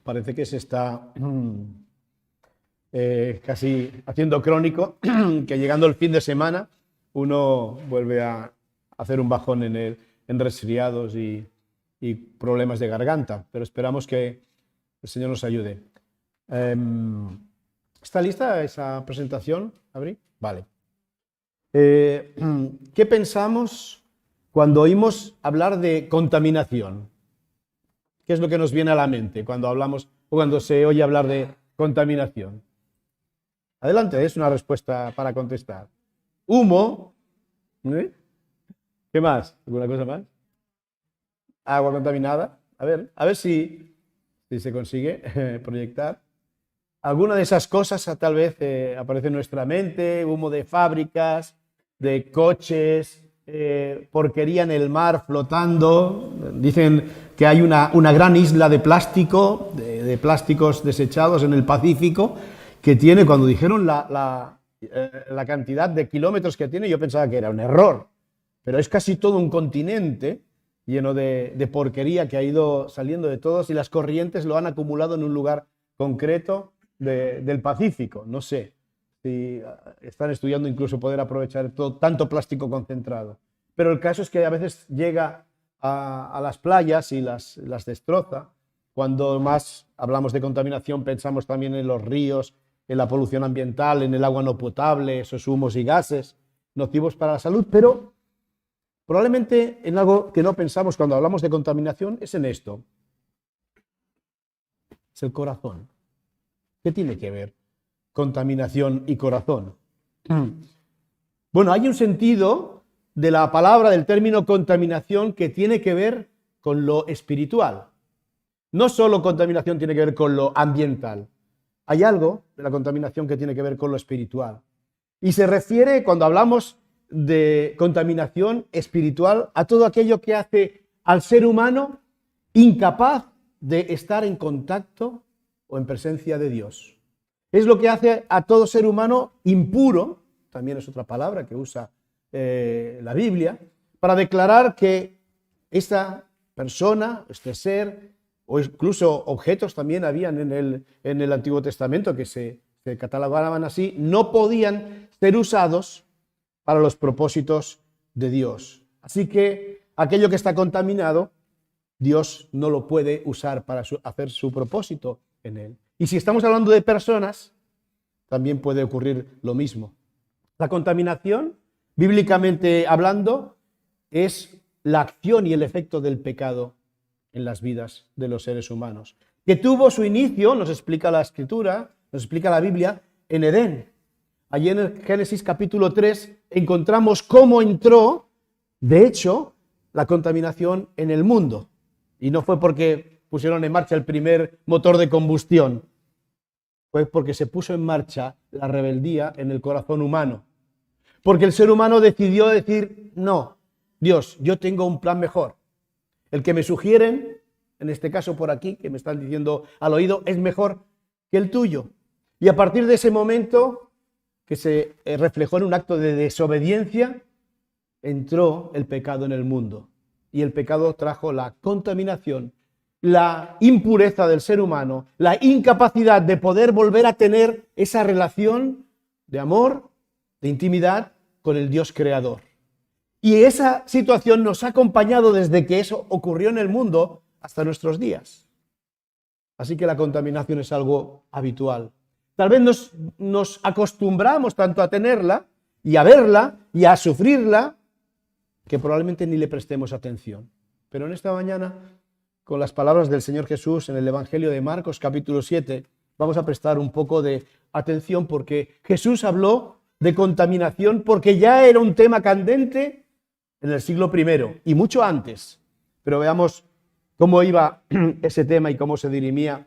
parece que se está casi haciendo crónico, que llegando el fin de semana uno vuelve a hacer un bajón en resfriados y problemas de garganta, pero esperamos que el Señor nos ayude. ¿Está lista esa presentación, Abri? Vale. ¿Qué pensamos cuando oímos hablar de contaminación? ¿Qué es lo que nos viene a la mente cuando hablamos o cuando se oye hablar de contaminación? Adelante, es una respuesta para contestar. Humo. ¿Qué más? ¿Alguna cosa más? Agua contaminada. A ver si se consigue proyectar. Alguna de esas cosas tal vez aparece en nuestra mente, humo de fábricas, de coches, porquería en el mar flotando. Dicen que hay una gran isla de plástico, de plásticos desechados en el Pacífico, que tiene, cuando dijeron la cantidad de kilómetros que tiene, yo pensaba que era un error, pero es casi todo un continente lleno de porquería que ha ido saliendo de todos y las corrientes lo han acumulado en un lugar concreto del Pacífico. No sé si están estudiando incluso poder aprovechar tanto plástico concentrado. Pero el caso es que a veces llega a las playas y las destroza. Cuando más hablamos de contaminación pensamos también en los ríos, en la polución ambiental, en el agua no potable, esos humos y gases nocivos para la salud, pero probablemente en algo que no pensamos cuando hablamos de contaminación es en esto. Es el corazón. ¿Qué tiene que ver contaminación y corazón? Bueno, hay un sentido de la palabra, del término contaminación, que tiene que ver con lo espiritual. No solo contaminación tiene que ver con lo ambiental. Hay algo de la contaminación que tiene que ver con lo espiritual. Y se refiere, cuando hablamos de contaminación espiritual, a todo aquello que hace al ser humano incapaz de estar en contacto o en presencia de Dios. Es lo que hace a todo ser humano impuro, también es otra palabra que usa la Biblia, para declarar que esta persona, este ser, o incluso objetos también habían en el Antiguo Testamento que se catalogaban así, no podían ser usados para los propósitos de Dios. Así que aquello que está contaminado, Dios no lo puede usar para hacer su propósito en él. Y si estamos hablando de personas, también puede ocurrir lo mismo. La contaminación, bíblicamente hablando, es la acción y el efecto del pecado en las vidas de los seres humanos, que tuvo su inicio, nos explica la Escritura, nos explica la Biblia, en Edén. Allí en el Génesis capítulo 3 encontramos cómo entró, de hecho, la contaminación en el mundo. Y no fue porque pusieron en marcha el primer motor de combustión, fue porque se puso en marcha la rebeldía en el corazón humano. Porque el ser humano decidió decir, no, Dios, yo tengo un plan mejor. El que me sugieren, en este caso por aquí, que me están diciendo al oído, es mejor que el tuyo. Y a partir de ese momento, que se reflejó en un acto de desobediencia, entró el pecado en el mundo. Y el pecado trajo la contaminación, la impureza del ser humano, la incapacidad de poder volver a tener esa relación de amor, de intimidad con el Dios creador. Y esa situación nos ha acompañado desde que eso ocurrió en el mundo hasta nuestros días. Así que la contaminación es algo habitual. Tal vez nos acostumbramos tanto a tenerla y a verla y a sufrirla que probablemente ni le prestemos atención. Pero en esta mañana, con las palabras del Señor Jesús en el Evangelio de Marcos capítulo 7, vamos a prestar un poco de atención porque Jesús habló de contaminación porque ya era un tema candente en el siglo I y mucho antes. Pero veamos cómo iba ese tema y cómo se dirimía.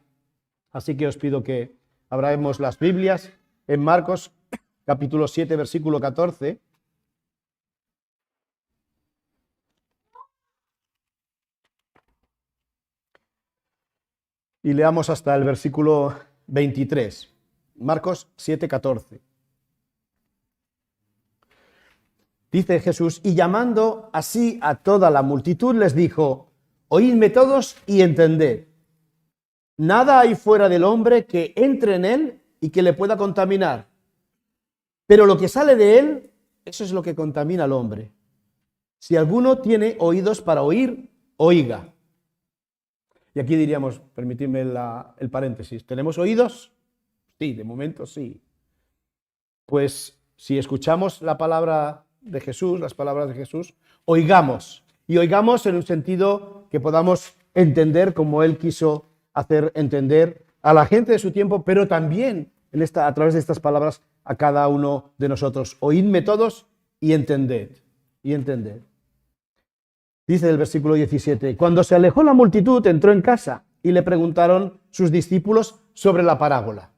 Así que os pido que abramos las Biblias en Marcos capítulo 7, versículo 14. Y leamos hasta el versículo 23. Marcos 7, 14. Dice Jesús, y llamando así a toda la multitud les dijo, oídme todos y entended. nada hay fuera del hombre que entre en él y que le pueda contaminar. Pero lo que sale de él, eso es lo que contamina al hombre. Si alguno tiene oídos para oír, oiga. Y aquí diríamos, permitidme el paréntesis, ¿tenemos oídos? Sí, de momento sí. Pues si escuchamos la palabra de Jesús, las palabras de Jesús, oigamos. Y oigamos en un sentido que podamos entender como Él quiso hacer entender a la gente de su tiempo, pero también a través de estas palabras a cada uno de nosotros. Oídme todos y entended. Y entended. Dice el versículo 17, cuando se alejó la multitud, entró en casa y le preguntaron sus discípulos sobre la parábola.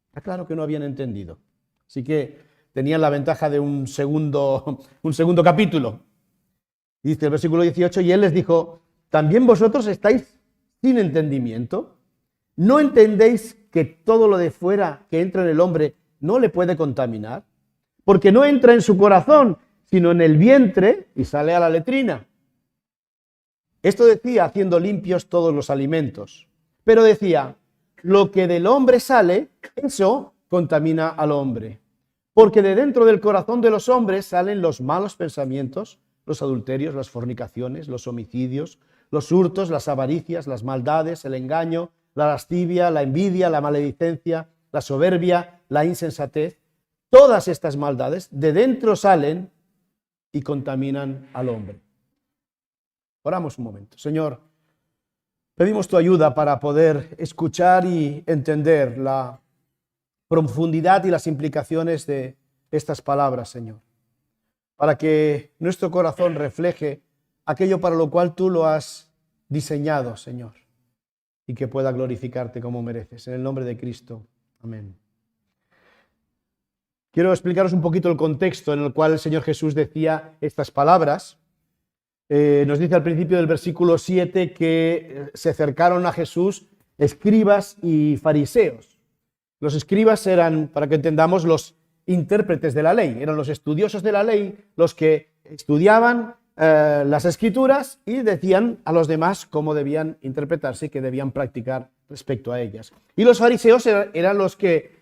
Está claro que no habían entendido. Así que tenían la ventaja de un segundo capítulo. Dice el versículo 18, y él les dijo, ¿también vosotros estáis sin entendimiento? ¿No entendéis que todo lo de fuera que entra en el hombre no le puede contaminar? Porque no entra en su corazón, sino en el vientre y sale a la letrina. Esto decía haciendo limpios todos los alimentos. Pero decía, lo que del hombre sale, eso contamina al hombre. Porque de dentro del corazón de los hombres salen los malos pensamientos, los adulterios, las fornicaciones, los homicidios, los hurtos, las avaricias, las maldades, el engaño, la lascivia, la envidia, la maledicencia, la soberbia, la insensatez. Todas estas maldades de dentro salen y contaminan al hombre. Oramos un momento. Señor, pedimos tu ayuda para poder escuchar y entender la profundidad y las implicaciones de estas palabras, Señor, para que nuestro corazón refleje aquello para lo cual tú lo has diseñado, Señor, y que pueda glorificarte como mereces. En el nombre de Cristo. Amén. Quiero explicaros un poquito el contexto en el cual el Señor Jesús decía estas palabras. Nos dice al principio del versículo 7 que se acercaron a Jesús escribas y fariseos. Los escribas eran, para que entendamos, los intérpretes de la ley, eran los estudiosos de la ley, los que estudiaban las escrituras y decían a los demás cómo debían interpretarse y qué debían practicar respecto a ellas. Y los fariseos eran los que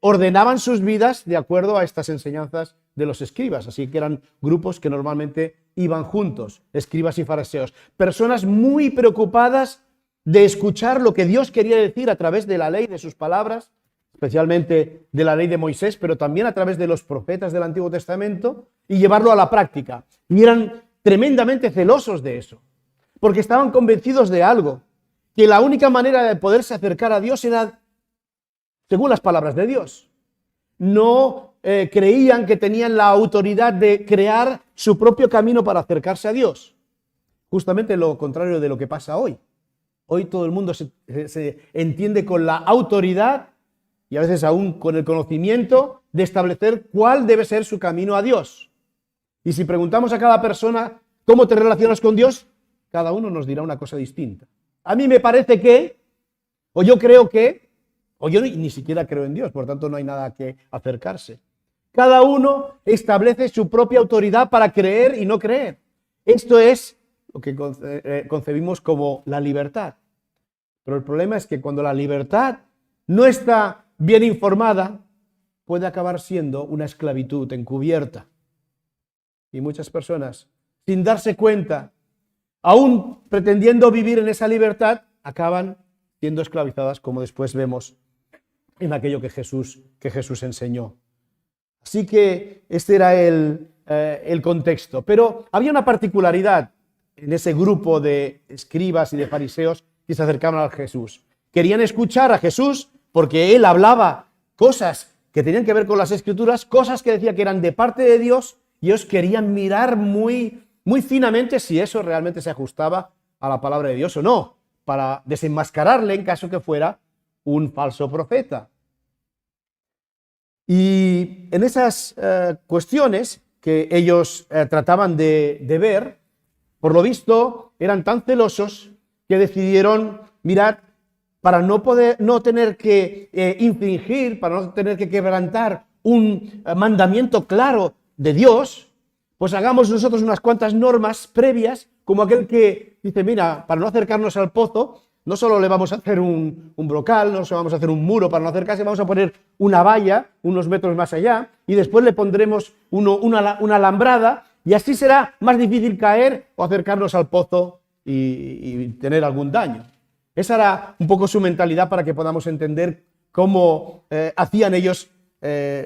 ordenaban sus vidas de acuerdo a estas enseñanzas de los escribas, así que eran grupos que normalmente iban juntos, escribas y fariseos, personas muy preocupadas de escuchar lo que Dios quería decir a través de la ley, de sus palabras, especialmente de la ley de Moisés, pero también a través de los profetas del Antiguo Testamento, y llevarlo a la práctica. Y eran tremendamente celosos de eso, porque estaban convencidos de algo, que la única manera de poderse acercar a Dios era según las palabras de Dios. No creían que tenían la autoridad de crear su propio camino para acercarse a Dios. Justamente lo contrario de lo que pasa hoy. Hoy todo el mundo se entiende con la autoridad y a veces aún con el conocimiento de establecer cuál debe ser su camino a Dios. Y si preguntamos a cada persona cómo te relacionas con Dios, cada uno nos dirá una cosa distinta. A mí me parece que, o yo creo que, o yo ni siquiera creo en Dios, por tanto no hay nada que acercarse. Cada uno establece su propia autoridad para creer y no creer. Esto es lo que concebimos como la libertad. Pero el problema es que cuando la libertad no está bien informada, puede acabar siendo una esclavitud encubierta. Y muchas personas, sin darse cuenta, aún pretendiendo vivir en esa libertad, acaban siendo esclavizadas, como después vemos en aquello que Jesús enseñó. Así que este era el contexto. Pero había una particularidad en ese grupo de escribas y de fariseos que se acercaban a Jesús. Querían escuchar a Jesús porque él hablaba cosas que tenían que ver con las Escrituras, cosas que decía que eran de parte de Dios, y ellos querían mirar muy finamente si eso realmente se ajustaba a la palabra de Dios o no, para desenmascararle en caso que fuera un falso profeta. Y en esas cuestiones que ellos trataban de ver, por lo visto eran tan celosos que decidieron, mirad, para no tener que infringir, para no tener que quebrantar un mandamiento claro de Dios, pues hagamos nosotros unas cuantas normas previas, como aquel que dice, mira, para no acercarnos al pozo, no solo le vamos a hacer un brocal, no solo vamos a hacer un muro para no acercarse, vamos a poner una valla unos metros más allá y después le pondremos una alambrada y así será más difícil caer o acercarnos al pozo y tener algún daño. Esa era un poco su mentalidad para que podamos entender cómo hacían ellos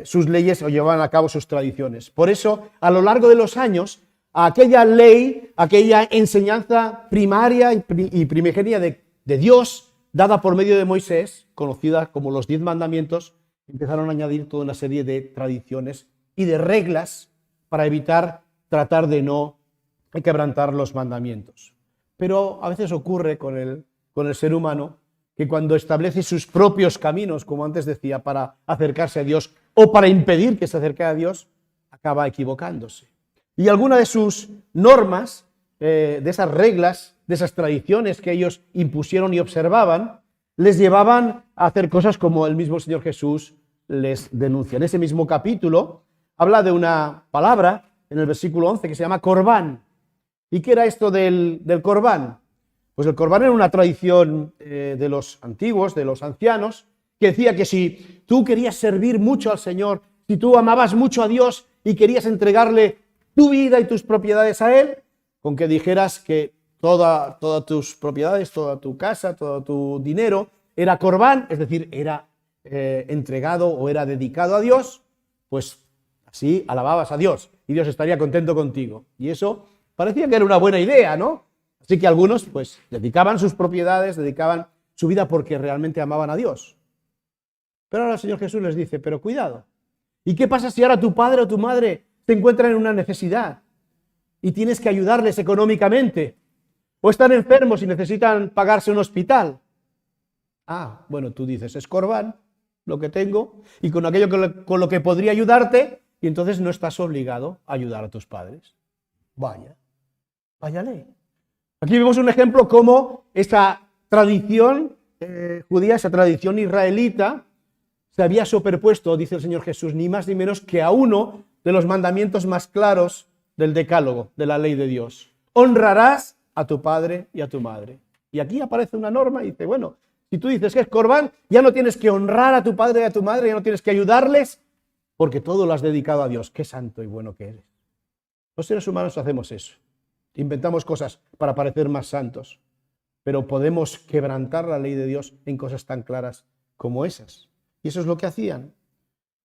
sus leyes o llevaban a cabo sus tradiciones. Por eso, a lo largo de los años, aquella ley, aquella enseñanza primaria y primigenia de Dios, dada por medio de Moisés, conocida como los 10 mandamientos, empezaron a añadir toda una serie de tradiciones y de reglas para evitar tratar de no quebrantar los mandamientos. Pero a veces ocurre con el ser humano que cuando establece sus propios caminos, como antes decía, para acercarse a Dios o para impedir que se acerque a Dios, acaba equivocándose. Y alguna de sus normas, de esas reglas, de esas tradiciones que ellos impusieron y observaban, les llevaban a hacer cosas como el mismo Señor Jesús les denuncia. En ese mismo capítulo habla de una palabra, en el versículo 11, que se llama corbán. ¿Y qué era esto del corbán? Pues el corbán era una tradición de los antiguos, de los ancianos, que decía que si tú querías servir mucho al Señor, si tú amabas mucho a Dios y querías entregarle tu vida y tus propiedades a Él, con que dijeras que todas tus propiedades, toda tu casa, todo tu dinero era corbán, es decir, era entregado o era dedicado a Dios, pues así alababas a Dios y Dios estaría contento contigo. Y eso parecía que era una buena idea, ¿no? Así que algunos pues dedicaban sus propiedades, dedicaban su vida porque realmente amaban a Dios. Pero ahora el Señor Jesús les dice, pero cuidado, ¿y qué pasa si ahora tu padre o tu madre se encuentran en una necesidad y tienes que ayudarles económicamente? ¿O están enfermos y necesitan pagarse un hospital? Ah, bueno, tú dices, es corbán lo que tengo y con aquello con lo que podría ayudarte, y entonces no estás obligado a ayudar a tus padres. Vaya ley. Aquí vemos un ejemplo cómo esta tradición judía, esa tradición israelita, se había superpuesto, dice el Señor Jesús, ni más ni menos que a uno de los mandamientos más claros del decálogo, de la ley de Dios. Honrarás a tu padre y a tu madre. Y aquí aparece una norma y dice, bueno, si tú dices que es corbán, ya no tienes que honrar a tu padre y a tu madre, ya no tienes que ayudarles, porque todo lo has dedicado a Dios. Qué santo y bueno que eres. Los seres humanos hacemos eso. Inventamos cosas para parecer más santos, pero podemos quebrantar la ley de Dios en cosas tan claras como esas. Y eso es lo que hacían.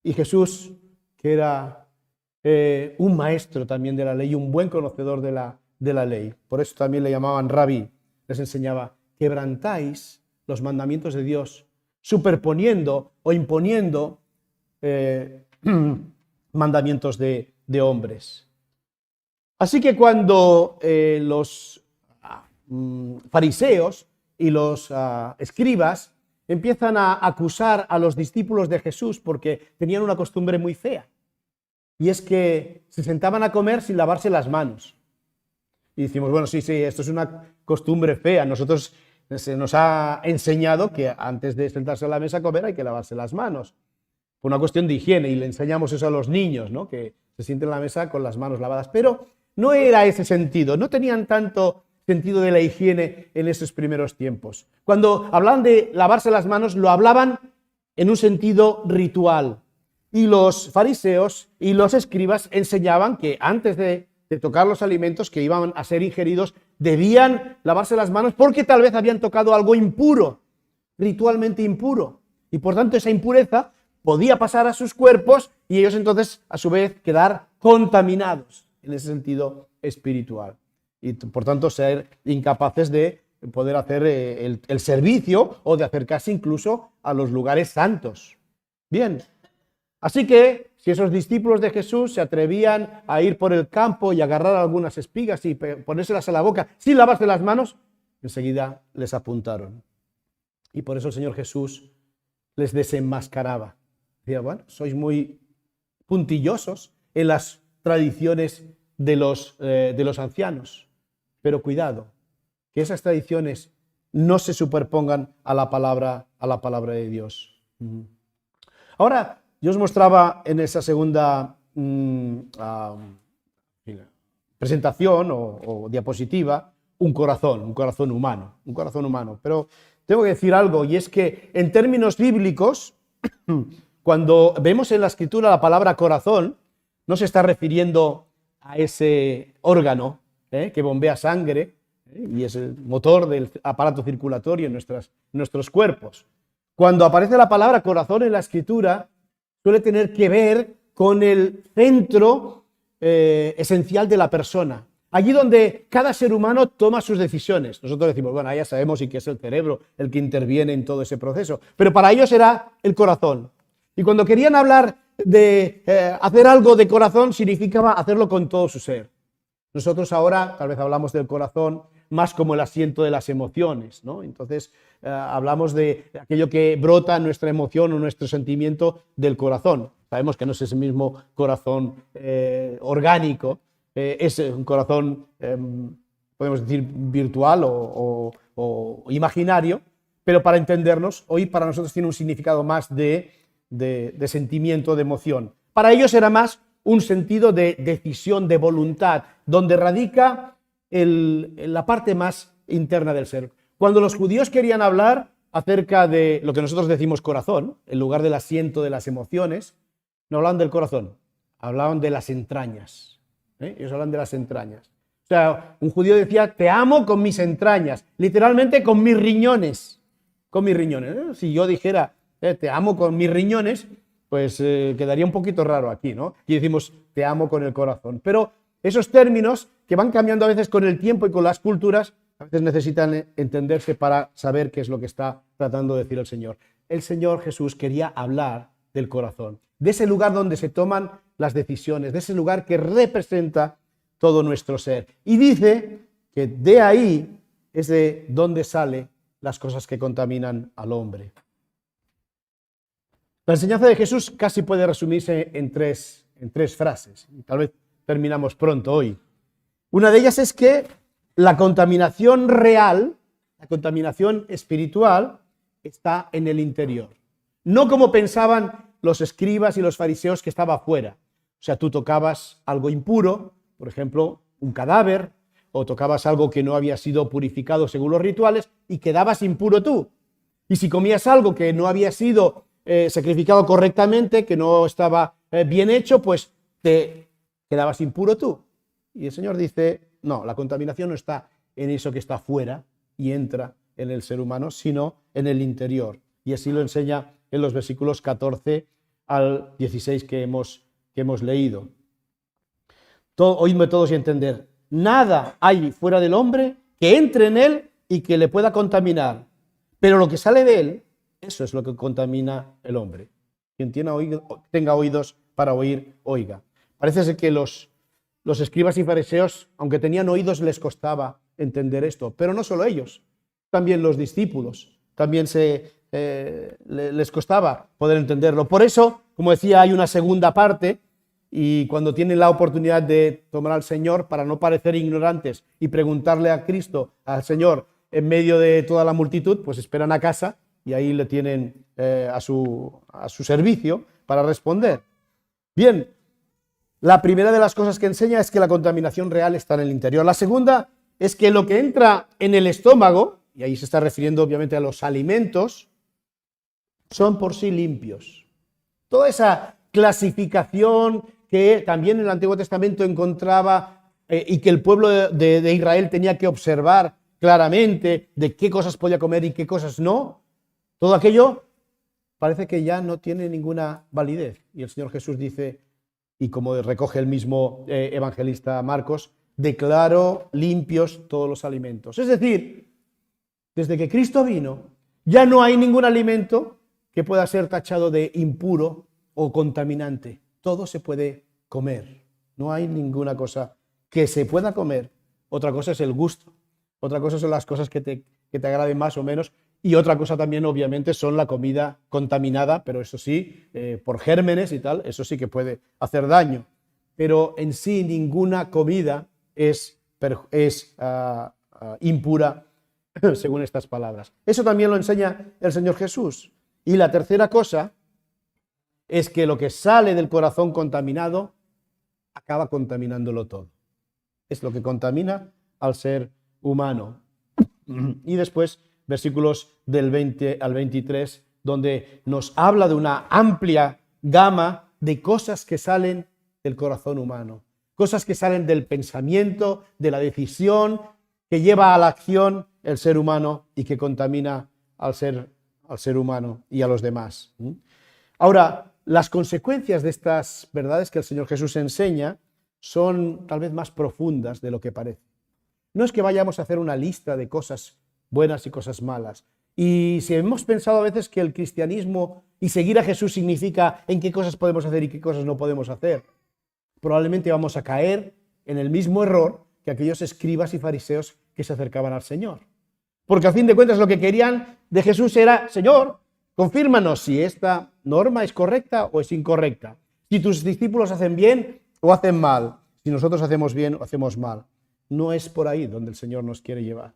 Y Jesús, que era un maestro también de la ley, un buen conocedor de la ley, por eso también le llamaban rabí, les enseñaba, quebrantáis los mandamientos de Dios, superponiendo o imponiendo mandamientos de hombres. Así que cuando los fariseos y los escribas empiezan a acusar a los discípulos de Jesús porque tenían una costumbre muy fea, y es que se sentaban a comer sin lavarse las manos. Y decimos, bueno, sí, esto es una costumbre fea. Nosotros se nos ha enseñado que antes de sentarse a la mesa a comer hay que lavarse las manos. Por una cuestión de higiene, y le enseñamos eso a los niños, ¿no? Que se sienten a la mesa con las manos lavadas. Pero no era ese sentido, no tenían tanto sentido de la higiene en esos primeros tiempos. Cuando hablaban de lavarse las manos, lo hablaban en un sentido ritual. Y los fariseos y los escribas enseñaban que antes de tocar los alimentos que iban a ser ingeridos, debían lavarse las manos porque tal vez habían tocado algo impuro, ritualmente impuro. Y por tanto esa impureza podía pasar a sus cuerpos y ellos entonces a su vez quedar contaminados en ese sentido espiritual. Y por tanto ser incapaces de poder hacer el servicio o de acercarse incluso a los lugares santos. Bien, así que si esos discípulos de Jesús se atrevían a ir por el campo y agarrar algunas espigas y ponérselas a la boca sin lavarse las manos, enseguida les apuntaron. Y por eso el Señor Jesús les desenmascaraba. Decía, bueno, sois muy puntillosos en las tradiciones de los ancianos, pero cuidado, que esas tradiciones no se superpongan a la palabra de Dios. Ahora, yo os mostraba en esa segunda presentación o diapositiva un corazón humano. Pero tengo que decir algo, y es que en términos bíblicos, cuando vemos en la Escritura la palabra corazón, no se está refiriendo a ese órgano que bombea sangre y es el motor del aparato circulatorio en nuestros cuerpos. Cuando aparece la palabra corazón en la Escritura, suele tener que ver con el centro esencial de la persona. Allí donde cada ser humano toma sus decisiones. Nosotros decimos, bueno, ya sabemos y que es el cerebro el que interviene en todo ese proceso, pero para ellos era el corazón. Y cuando querían hablar de hacer algo de corazón, significaba hacerlo con todo su ser. Nosotros ahora tal vez hablamos del corazón más como el asiento de las emociones, ¿no? Entonces hablamos de aquello que brota en nuestra emoción o nuestro sentimiento del corazón. Sabemos que no es ese mismo corazón orgánico, es un corazón, podemos decir, virtual o imaginario, pero para entendernos, hoy para nosotros tiene un significado más de sentimiento, de emoción. Para ellos era más un sentido de decisión, de voluntad, donde radica la parte más interna del ser. Cuando los judíos querían hablar acerca de lo que nosotros decimos corazón, en lugar del asiento de las emociones, no hablaban del corazón, hablaban de las entrañas. Ellos hablan de las entrañas. O sea, un judío decía, te amo con mis entrañas, literalmente con mis riñones. Con mis riñones. Si yo dijera, te amo con mis riñones, pues quedaría un poquito raro aquí, ¿no? Y decimos, te amo con el corazón. Pero esos términos que van cambiando a veces con el tiempo y con las culturas, a veces necesitan entenderse para saber qué es lo que está tratando de decir el Señor. El Señor Jesús quería hablar del corazón, de ese lugar donde se toman las decisiones, de ese lugar que representa todo nuestro ser. Y dice que de ahí es de donde salen las cosas que contaminan al hombre. La enseñanza de Jesús casi puede resumirse en tres frases. Tal vez terminamos pronto hoy. Una de ellas es que la contaminación real, la contaminación espiritual, está en el interior. No como pensaban los escribas y los fariseos que estaba afuera. O sea, tú tocabas algo impuro, por ejemplo, un cadáver, o tocabas algo que no había sido purificado según los rituales y quedabas impuro tú. Y si comías algo que no había sido sacrificado correctamente, que no estaba bien hecho, pues te quedabas impuro tú. Y el Señor dice, no, la contaminación no está en eso que está fuera y entra en el ser humano, sino en el interior. Y así lo enseña en los versículos 14 al 16 que hemos leído. Oídme todos y entender, nada hay fuera del hombre que entre en él y que le pueda contaminar, pero lo que sale de él, eso es lo que contamina el hombre. Quien tenga oídos para oír, oiga. Parece ser que los escribas y fariseos, aunque tenían oídos, les costaba entender esto, pero no solo ellos, también los discípulos, también les costaba poder entenderlo. Por eso, como decía, hay una segunda parte, y cuando tienen la oportunidad de tomar al Señor, para no parecer ignorantes y preguntarle a Cristo, al Señor, en medio de toda la multitud, pues esperan a casa y ahí le tienen a su servicio para responder. Bien, la primera de las cosas que enseña es que la contaminación real está en el interior. La segunda es que lo que entra en el estómago, y ahí se está refiriendo obviamente a los alimentos, son por sí limpios. Toda esa clasificación que también en el Antiguo Testamento encontraba y que el pueblo de Israel tenía que observar claramente de qué cosas podía comer y qué cosas no, todo aquello parece que ya no tiene ninguna validez. Y el Señor Jesús dice, y como recoge el mismo evangelista Marcos, declaró limpios todos los alimentos. Es decir, desde que Cristo vino, ya no hay ningún alimento que pueda ser tachado de impuro o contaminante. Todo se puede comer. No hay ninguna cosa que se pueda comer. Otra cosa es el gusto. Otra cosa son las cosas que te agraden más o menos. Y otra cosa también, obviamente, son la comida contaminada, pero eso sí, por gérmenes y tal, eso sí que puede hacer daño. Pero en sí ninguna comida es impura, según estas palabras. Eso también lo enseña el Señor Jesús. Y la tercera cosa es que lo que sale del corazón contaminado acaba contaminándolo todo. Es lo que contamina al ser humano. Y después, versículos del 20 al 23, donde nos habla de una amplia gama de cosas que salen del corazón humano, cosas que salen del pensamiento, de la decisión, que lleva a la acción el ser humano y que contamina al ser humano y a los demás. Ahora, las consecuencias de estas verdades que el Señor Jesús enseña son tal vez más profundas de lo que parece. No es que vayamos a hacer una lista de cosas buenas y cosas malas. Y si hemos pensado a veces que el cristianismo y seguir a Jesús significa en qué cosas podemos hacer y qué cosas no podemos hacer, probablemente vamos a caer en el mismo error que aquellos escribas y fariseos que se acercaban al Señor. Porque a fin de cuentas lo que querían de Jesús era: Señor, confírmanos si esta norma es correcta o es incorrecta, si tus discípulos hacen bien o hacen mal, si nosotros hacemos bien o hacemos mal. No es por ahí donde el Señor nos quiere llevar.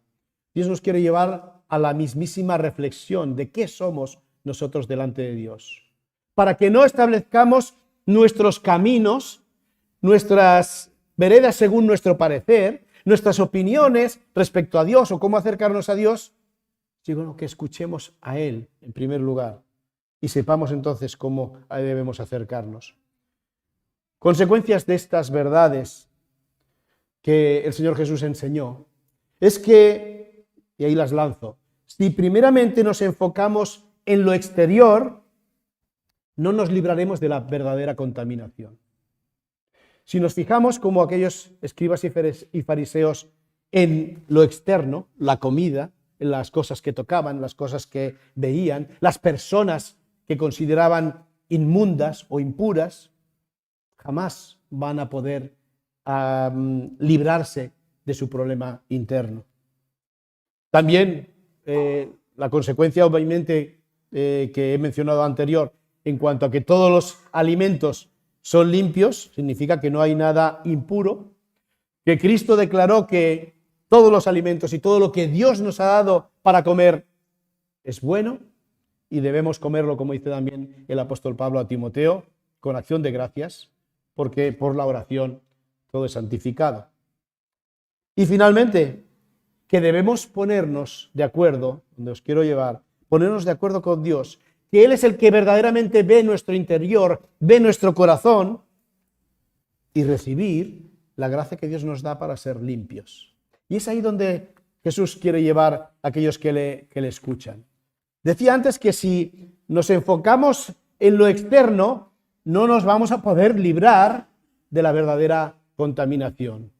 Dios nos quiere llevar a la mismísima reflexión de qué somos nosotros delante de Dios, para que no establezcamos nuestros caminos, nuestras veredas según nuestro parecer, nuestras opiniones respecto a Dios o cómo acercarnos a Dios, sino que escuchemos a Él en primer lugar y sepamos entonces cómo debemos acercarnos. Consecuencias de estas verdades que el Señor Jesús enseñó es que, y ahí las lanzo, si primeramente nos enfocamos en lo exterior, no nos libraremos de la verdadera contaminación. Si nos fijamos como aquellos escribas y fariseos en lo externo, la comida, en las cosas que tocaban, las cosas que veían, las personas que consideraban inmundas o impuras, jamás van a poder librarse de su problema interno. También la consecuencia, obviamente, que he mencionado anterior, en cuanto a que todos los alimentos son limpios, significa que no hay nada impuro, que Cristo declaró que todos los alimentos y todo lo que Dios nos ha dado para comer es bueno y debemos comerlo, como dice también el apóstol Pablo a Timoteo, con acción de gracias, porque por la oración todo es santificado. Y finalmente, que debemos ponernos de acuerdo, donde os quiero llevar, ponernos de acuerdo con Dios, que Él es el que verdaderamente ve nuestro interior, ve nuestro corazón, y recibir la gracia que Dios nos da para ser limpios. Y es ahí donde Jesús quiere llevar a aquellos que le escuchan. Decía antes que si nos enfocamos en lo externo, no nos vamos a poder librar de la verdadera contaminación.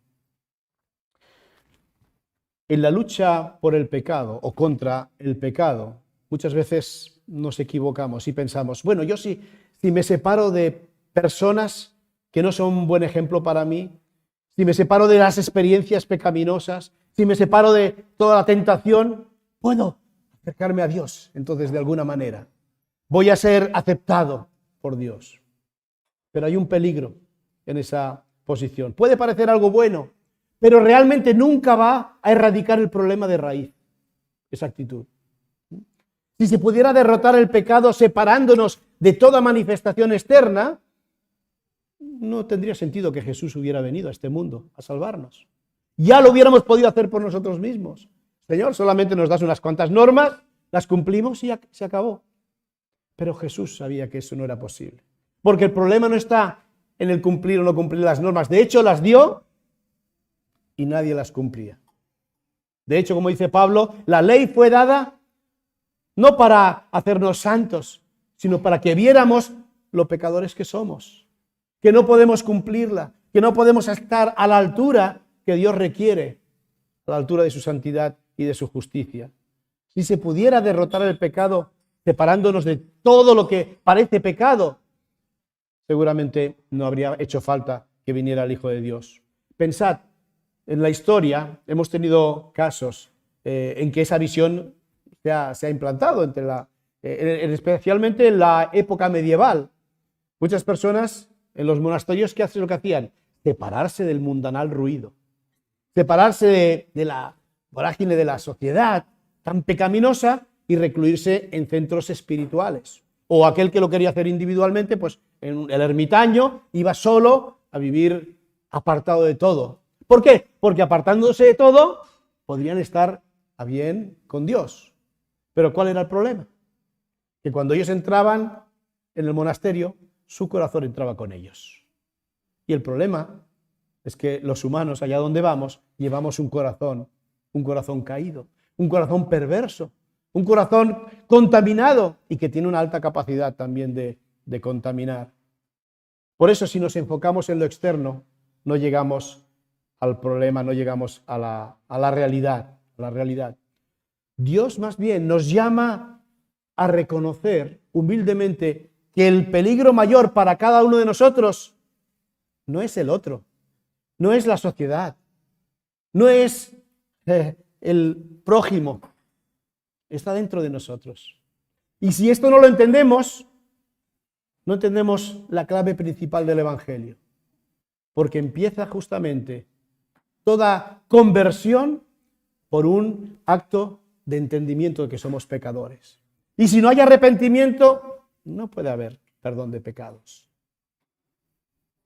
En la lucha por el pecado o contra el pecado, muchas veces nos equivocamos y pensamos, bueno, yo si me separo de personas que no son un buen ejemplo para mí, si me separo de las experiencias pecaminosas, si me separo de toda la tentación, puedo acercarme a Dios, entonces de alguna manera. Voy a ser aceptado por Dios. Pero hay un peligro en esa posición. Puede parecer algo bueno, pero realmente nunca va a erradicar el problema de raíz, esa actitud. Si se pudiera derrotar el pecado separándonos de toda manifestación externa, no tendría sentido que Jesús hubiera venido a este mundo a salvarnos. Ya lo hubiéramos podido hacer por nosotros mismos. Señor, solamente nos das unas cuantas normas, las cumplimos y se acabó. Pero Jesús sabía que eso no era posible. Porque el problema no está en el cumplir o no cumplir las normas. De hecho, las dio y nadie las cumplía. De hecho, como dice Pablo, la ley fue dada no para hacernos santos, sino para que viéramos lo pecadores que somos, que no podemos cumplirla, que no podemos estar a la altura que Dios requiere, a la altura de su santidad y de su justicia. Si se pudiera derrotar el pecado separándonos de todo lo que parece pecado, seguramente no habría hecho falta que viniera el Hijo de Dios. Pensad, en la historia hemos tenido casos en que esa visión se ha implantado, especialmente en la época medieval. Muchas personas en los monasterios, ¿qué hacen? Lo que hacían? Separarse del mundanal ruido, separarse de la vorágine de la sociedad tan pecaminosa y recluirse en centros espirituales. O aquel que lo quería hacer individualmente, pues en el ermitaño iba solo a vivir apartado de todo. ¿Por qué? Porque apartándose de todo, podrían estar a bien con Dios. Pero ¿cuál era el problema? Que cuando ellos entraban en el monasterio, su corazón entraba con ellos. Y el problema es que los humanos, allá donde vamos, llevamos un corazón caído, un corazón perverso, un corazón contaminado y que tiene una alta capacidad también de contaminar. Por eso, si nos enfocamos en lo externo, no llegamos al problema, no llegamos a la realidad. Dios más bien nos llama a reconocer humildemente que el peligro mayor para cada uno de nosotros no es el otro, no es la sociedad, no es el prójimo, está dentro de nosotros. Y si esto no lo entendemos, no entendemos la clave principal del Evangelio, porque empieza justamente toda conversión por un acto de entendimiento de que somos pecadores. Y si no hay arrepentimiento, no puede haber perdón de pecados.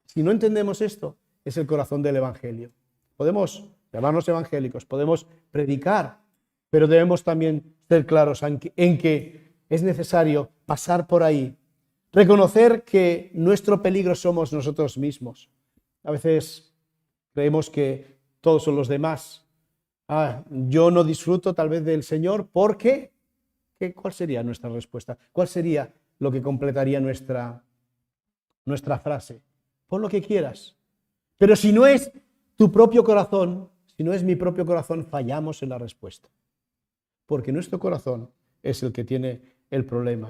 Si no entendemos esto, es el corazón del Evangelio. Podemos llamarnos evangélicos, podemos predicar, pero debemos también ser claros en que es necesario pasar por ahí, reconocer que nuestro peligro somos nosotros mismos. A veces creemos que todos son los demás. Yo no disfruto tal vez del Señor porque, ¿cuál sería nuestra respuesta? ¿Cuál sería lo que completaría nuestra frase? Pon lo que quieras. Pero si no es tu propio corazón, si no es mi propio corazón, fallamos en la respuesta. Porque nuestro corazón es el que tiene el problema.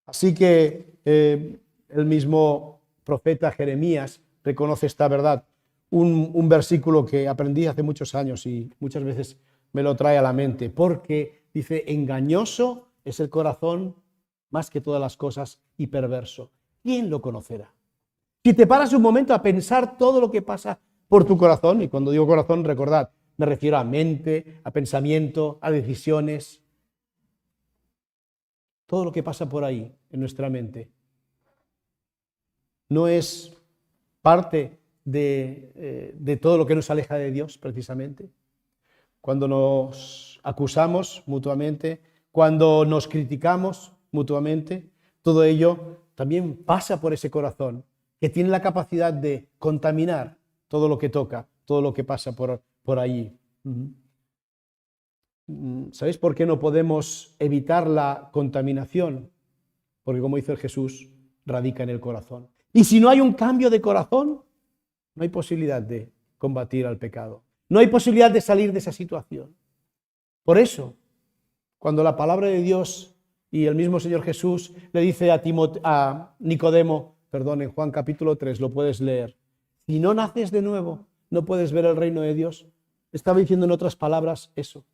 Así que el mismo profeta Jeremías reconoce esta verdad. Un versículo que aprendí hace muchos años y muchas veces me lo trae a la mente, porque dice, engañoso es el corazón más que todas las cosas y perverso. ¿Quién lo conocerá? Si te paras un momento a pensar todo lo que pasa por tu corazón, y cuando digo corazón, recordad, me refiero a mente, a pensamiento, a decisiones, todo lo que pasa por ahí en nuestra mente, no es parte de todo lo que nos aleja de Dios, precisamente. Cuando nos acusamos mutuamente, cuando nos criticamos mutuamente, todo ello también pasa por ese corazón que tiene la capacidad de contaminar todo lo que toca, todo lo que pasa por allí. ¿Sabéis por qué no podemos evitar la contaminación? Porque, como dice Jesús, radica en el corazón. Y si no hay un cambio de corazón, no hay posibilidad de combatir al pecado. No hay posibilidad de salir de esa situación. Por eso, cuando la palabra de Dios y el mismo Señor Jesús le dice a Nicodemo, en Juan capítulo 3, lo puedes leer, si no naces de nuevo, no puedes ver el reino de Dios. Estaba diciendo en otras palabras eso.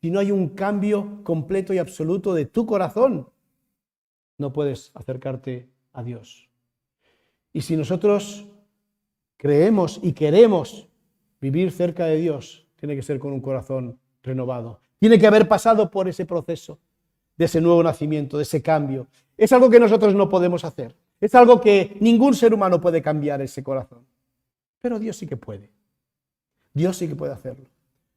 Si no hay un cambio completo y absoluto de tu corazón, no puedes acercarte a Dios. Y si nosotros creemos y queremos vivir cerca de Dios, tiene que ser con un corazón renovado. Tiene que haber pasado por ese proceso de ese nuevo nacimiento, de ese cambio. Es algo que nosotros no podemos hacer. Es algo que ningún ser humano puede cambiar, ese corazón. Pero Dios sí que puede. Dios sí que puede hacerlo.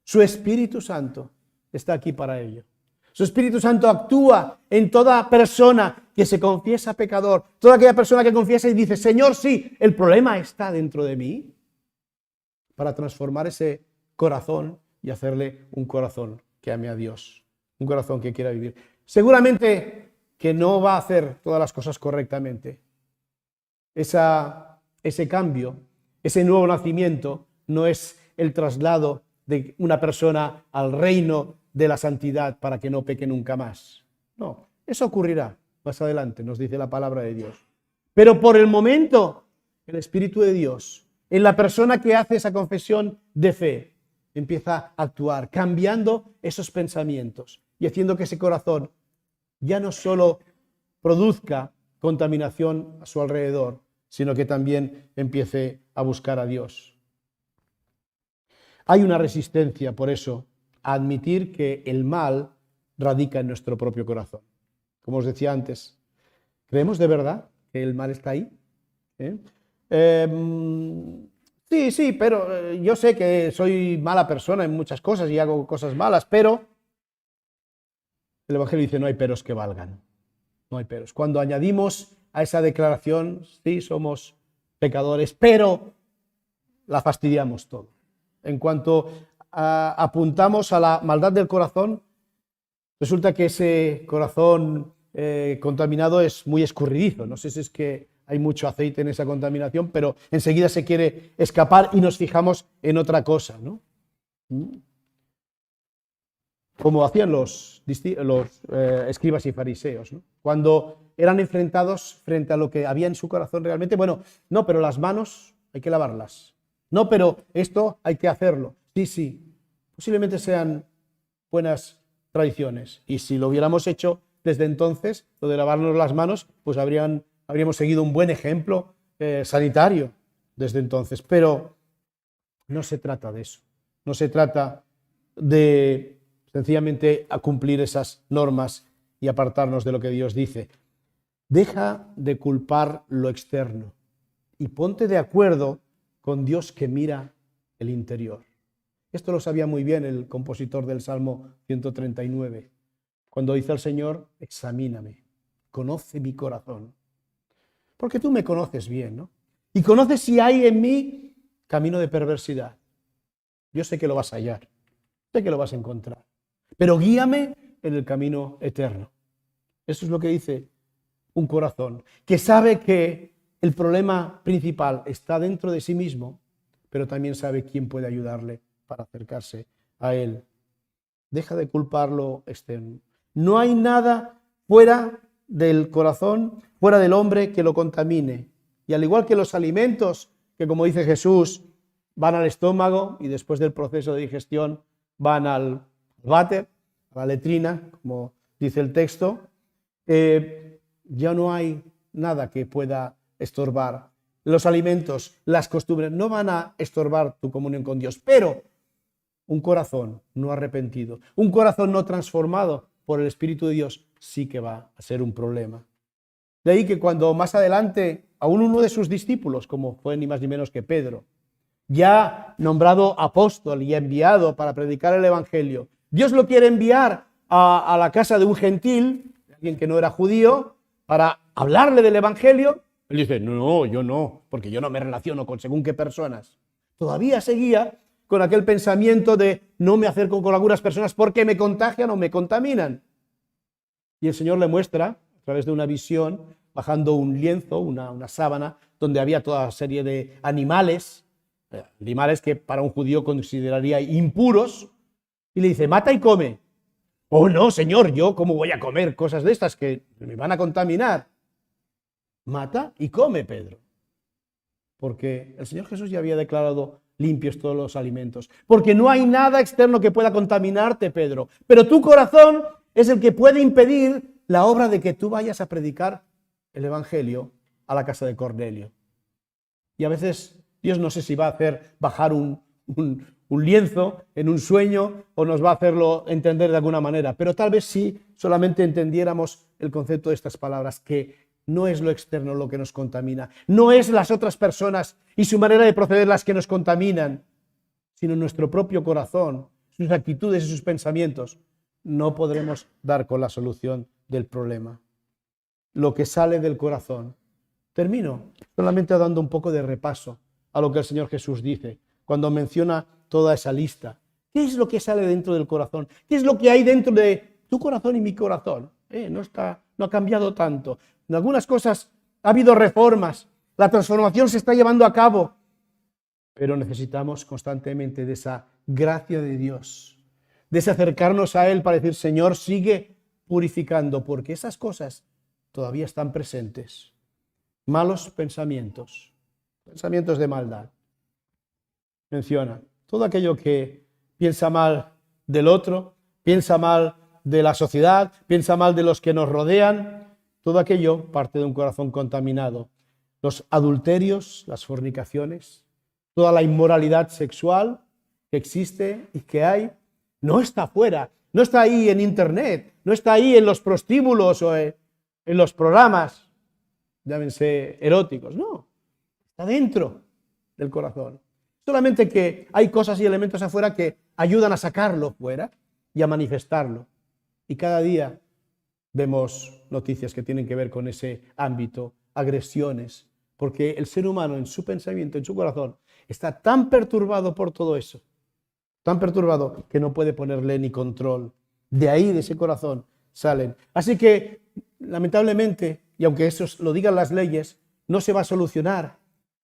Su Espíritu Santo está aquí para ello. Su Espíritu Santo actúa en toda persona que se confiesa pecador, toda aquella persona que confiesa y dice, Señor, sí, el problema está dentro de mí, para transformar ese corazón y hacerle un corazón que ame a Dios, un corazón que quiera vivir. Seguramente que no va a hacer todas las cosas correctamente. Ese cambio, ese nuevo nacimiento, no es el traslado de una persona al reino de la santidad para que no peque nunca más. No, eso ocurrirá más adelante, nos dice la palabra de Dios. Pero por el momento, el Espíritu de Dios, en la persona que hace esa confesión de fe, empieza a actuar, cambiando esos pensamientos y haciendo que ese corazón ya no solo produzca contaminación a su alrededor, sino que también empiece a buscar a Dios. Hay una resistencia, por eso, a admitir que el mal radica en nuestro propio corazón. Como os decía antes, ¿creemos de verdad que el mal está ahí? Sí, sí, pero yo sé que soy mala persona en muchas cosas y hago cosas malas, pero el Evangelio dice no hay peros que valgan. No hay peros. Cuando añadimos a esa declaración, sí, somos pecadores, pero la fastidiamos todo. En cuanto apuntamos a la maldad del corazón, resulta que ese corazón contaminado es muy escurridizo. No sé si es que hay mucho aceite en esa contaminación, pero enseguida se quiere escapar y nos fijamos en otra cosa, ¿no? Como hacían los escribas y fariseos, ¿no? Cuando eran enfrentados frente a lo que había en su corazón realmente, bueno, no, pero las manos hay que lavarlas. No, pero esto hay que hacerlo. Sí, sí, posiblemente sean buenas tradiciones. Y si lo hubiéramos hecho desde entonces, lo de lavarnos las manos, pues habríamos seguido un buen ejemplo sanitario desde entonces. Pero no se trata de eso. No se trata de sencillamente a cumplir esas normas y apartarnos de lo que Dios dice. Deja de culpar lo externo y ponte de acuerdo con Dios que mira el interior. Esto lo sabía muy bien el compositor del Salmo 139, cuando dice al Señor, examíname, conoce mi corazón, porque tú me conoces bien, ¿no? Y conoces si hay en mí camino de perversidad. Yo sé que lo vas a hallar, sé que lo vas a encontrar, pero guíame en el camino eterno. Eso es lo que dice un corazón, que sabe que el problema principal está dentro de sí mismo, pero también sabe quién puede ayudarle para acercarse a él. Deja de culpar lo externo. No hay nada fuera del corazón, fuera del hombre que lo contamine. Y al igual que los alimentos, que como dice Jesús, van al estómago y después del proceso de digestión van al váter, a la letrina, como dice el texto, ya no hay nada que pueda estorbar. Los alimentos, las costumbres no van a estorbar tu comunión con Dios, pero un corazón no arrepentido, un corazón no transformado por el Espíritu de Dios, sí que va a ser un problema. De ahí que cuando más adelante, aún uno de sus discípulos, como fue ni más ni menos que Pedro, ya nombrado apóstol y enviado para predicar el Evangelio, Dios lo quiere enviar a la casa de un gentil, alguien que no era judío, para hablarle del Evangelio. Él dice, no, yo no, porque yo no me relaciono con según qué personas. Todavía seguía con aquel pensamiento de no me acerco con algunas personas porque me contagian o me contaminan. Y el Señor le muestra, a través de una visión, bajando un lienzo, una sábana, donde había toda una serie de animales que para un judío consideraría impuros, y le dice, mata y come. Oh, no, Señor, yo cómo voy a comer cosas de estas que me van a contaminar. Mata y come, Pedro. Porque el Señor Jesús ya había declarado limpios todos los alimentos. Porque no hay nada externo que pueda contaminarte, Pedro. Pero tu corazón es el que puede impedir la obra de que tú vayas a predicar el Evangelio a la casa de Cornelio. Y a veces Dios no sé si va a hacer bajar un lienzo en un sueño o nos va a hacerlo entender de alguna manera. Pero tal vez si solamente entendiéramos el concepto de estas palabras, que no es lo externo lo que nos contamina, no es las otras personas y su manera de proceder las que nos contaminan, sino nuestro propio corazón, sus actitudes y sus pensamientos. No podremos dar con la solución del problema. Lo que sale del corazón. Termino solamente dando un poco de repaso a lo que el Señor Jesús dice cuando menciona toda esa lista. ¿Qué es lo que sale dentro del corazón? ¿Qué es lo que hay dentro de tu corazón y mi corazón? No ha cambiado tanto. En algunas cosas ha habido reformas, la transformación se está llevando a cabo, pero necesitamos constantemente de esa gracia de Dios, de ese acercarnos a Él para decir, Señor, sigue purificando, porque esas cosas todavía están presentes. Malos pensamientos, pensamientos de maldad. Menciona todo aquello que piensa mal del otro, piensa mal de la sociedad, piensa mal de los que nos rodean. Todo aquello parte de un corazón contaminado. Los adulterios, las fornicaciones, toda la inmoralidad sexual que existe y que hay, no está afuera, no está ahí en internet, no está ahí en los prostíbulos o en los programas, llámense eróticos, no, está dentro del corazón. Solamente que hay cosas y elementos afuera que ayudan a sacarlo fuera y a manifestarlo. Y cada día vemos noticias que tienen que ver con ese ámbito, agresiones, porque el ser humano en su pensamiento, en su corazón, está tan perturbado por todo eso, tan perturbado que no puede ponerle ni control. De ahí, de ese corazón, salen. Así que, lamentablemente, y aunque eso lo digan las leyes, no se va a solucionar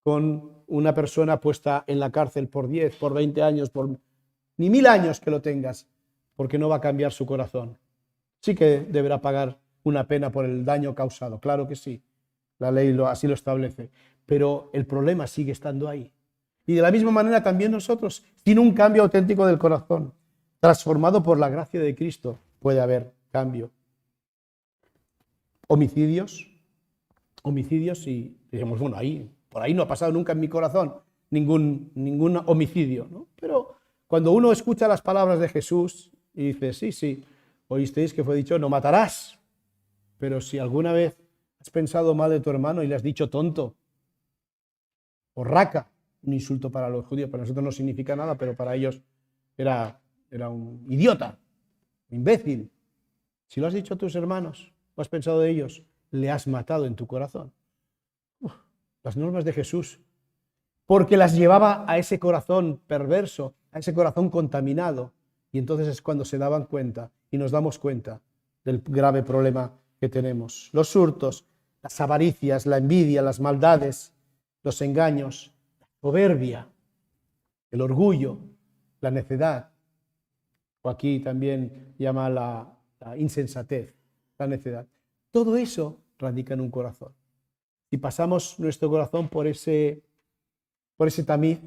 con una persona puesta en la cárcel por 10, por 20 años, por ni 1000 años que lo tengas, porque no va a cambiar su corazón. Sí que deberá pagar una pena por el daño causado, claro que sí, la ley así lo establece, pero el problema sigue estando ahí. Y de la misma manera también nosotros, sin un cambio auténtico del corazón, transformado por la gracia de Cristo, puede haber cambio. Homicidios y decimos, bueno, por ahí no ha pasado nunca en mi corazón ningún homicidio, ¿no? Pero cuando uno escucha las palabras de Jesús y dice, sí, oísteis que fue dicho, no matarás, pero si alguna vez has pensado mal de tu hermano y le has dicho tonto o raca, un insulto para los judíos, para nosotros no significa nada, pero para ellos era un idiota, un imbécil. Si lo has dicho a tus hermanos o has pensado de ellos, le has matado en tu corazón. Las normas de Jesús, porque las llevaba a ese corazón perverso, a ese corazón contaminado, y entonces es cuando se daban cuenta y nos damos cuenta del grave problema que tenemos. Los hurtos, las avaricias, la envidia, las maldades, los engaños, la soberbia, el orgullo, la necedad, o aquí también llama la insensatez, la necedad. Todo eso radica en un corazón. Si pasamos nuestro corazón por ese tamiz,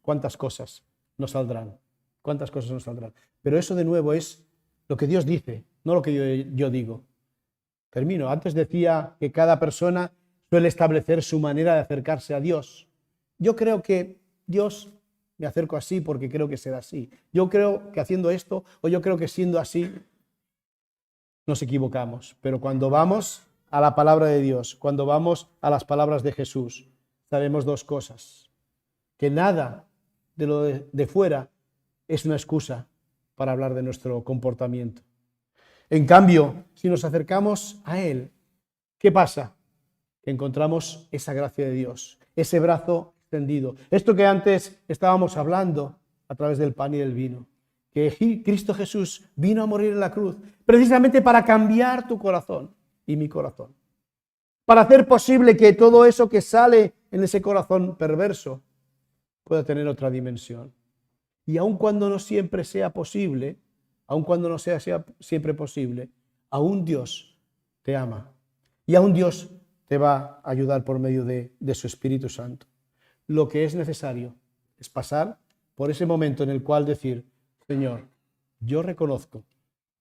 ¿cuántas cosas nos saldrán? ¿Cuántas cosas nos saldrán? Pero eso de nuevo es lo que Dios dice, no lo que yo digo. Termino. Antes decía que cada persona suele establecer su manera de acercarse a Dios. Yo creo que Dios me acerco así porque creo que será así. Yo creo que haciendo esto, o yo creo que siendo así, nos equivocamos. Pero cuando vamos a la palabra de Dios, cuando vamos a las palabras de Jesús, sabemos dos cosas. Que nada de lo de fuera es una excusa para hablar de nuestro comportamiento. En cambio, si nos acercamos a Él, ¿qué pasa? Que encontramos esa gracia de Dios, ese brazo extendido. Esto que antes estábamos hablando a través del pan y del vino, que Cristo Jesús vino a morir en la cruz precisamente para cambiar tu corazón y mi corazón, para hacer posible que todo eso que sale en ese corazón perverso pueda tener otra dimensión. Y aun cuando no siempre sea posible, aun cuando no sea siempre posible, aún Dios te ama y aún Dios te va a ayudar por medio de su Espíritu Santo. Lo que es necesario es pasar por ese momento en el cual decir, Señor, yo reconozco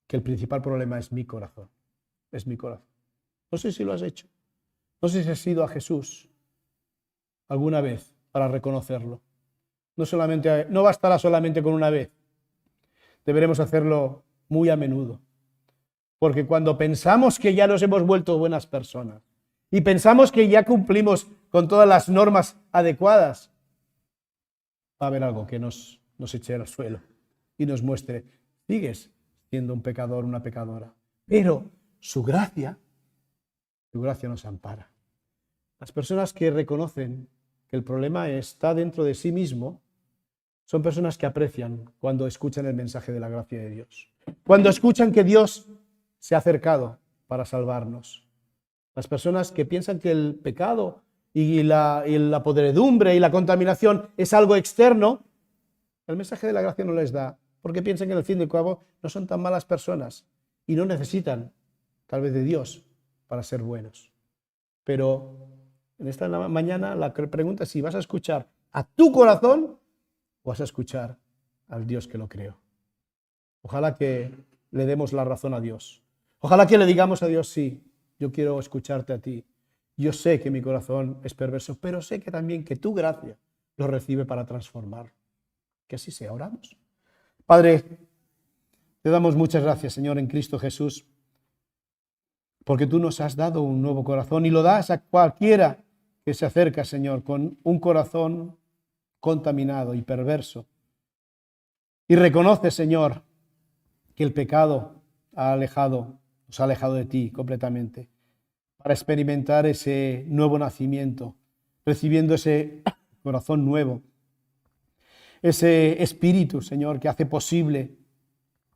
que el principal problema es mi corazón, es mi corazón. No sé si lo has hecho, no sé si has ido a Jesús alguna vez para reconocerlo. No bastará solamente con una vez, deberemos hacerlo muy a menudo. Porque cuando pensamos que ya nos hemos vuelto buenas personas y pensamos que ya cumplimos con todas las normas adecuadas, va a haber algo que nos eche al suelo y nos muestre, sigues siendo un pecador, una pecadora, pero su gracia nos ampara. Las personas que reconocen que el problema está dentro de sí mismo son personas que aprecian cuando escuchan el mensaje de la gracia de Dios, cuando escuchan que Dios se ha acercado para salvarnos. Las personas que piensan que el pecado y la podredumbre y la contaminación es algo externo, el mensaje de la gracia no les da, porque piensan que en el fin y al cabo no son tan malas personas y no necesitan tal vez de Dios para ser buenos. Pero en esta mañana la pregunta es si vas a escuchar a tu corazón o vas a escuchar al Dios que lo creó. Ojalá que le demos la razón a Dios. Ojalá que le digamos a Dios, sí, yo quiero escucharte a ti. Yo sé que mi corazón es perverso, pero sé que también que tu gracia lo recibe para transformar. Que así sea, oramos. Padre, te damos muchas gracias, Señor, en Cristo Jesús, porque tú nos has dado un nuevo corazón y lo das a cualquiera que se acerca, Señor, con un corazón contaminado y perverso. Y reconoce, Señor, que el pecado nos ha alejado de ti completamente, para experimentar ese nuevo nacimiento, recibiendo ese corazón nuevo, ese espíritu, Señor, que hace posible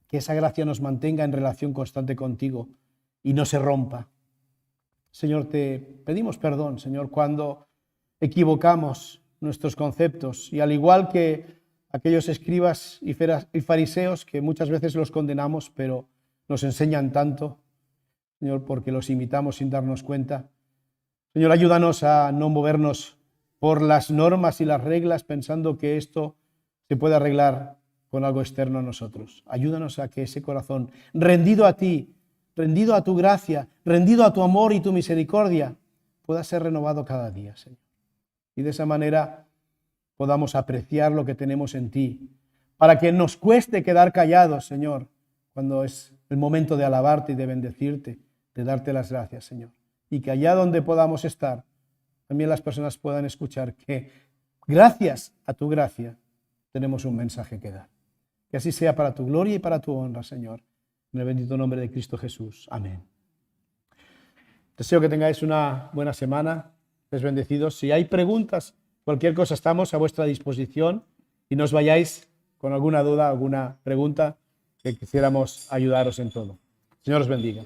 que esa gracia nos mantenga en relación constante contigo y no se rompa. Señor, te pedimos perdón, Señor, cuando equivocamos nuestros conceptos y al igual que aquellos escribas y fariseos que muchas veces los condenamos, pero nos enseñan tanto, Señor, porque los imitamos sin darnos cuenta. Señor, ayúdanos a no movernos por las normas y las reglas pensando que esto se puede arreglar con algo externo a nosotros. Ayúdanos a que ese corazón rendido a ti, rendido a tu gracia, rendido a tu amor y tu misericordia, pueda ser renovado cada día, Señor. Y de esa manera podamos apreciar lo que tenemos en ti, para que nos cueste quedar callados, Señor, cuando es el momento de alabarte y de bendecirte, de darte las gracias, Señor. Y que allá donde podamos estar, también las personas puedan escuchar que gracias a tu gracia tenemos un mensaje que dar. Que así sea para tu gloria y para tu honra, Señor. En el bendito nombre de Cristo Jesús. Amén. Deseo que tengáis una buena semana. Estéis bendecidos. Si hay preguntas, cualquier cosa, estamos a vuestra disposición y no os vayáis con alguna duda, alguna pregunta, que quisiéramos ayudaros en todo. Señor os bendiga.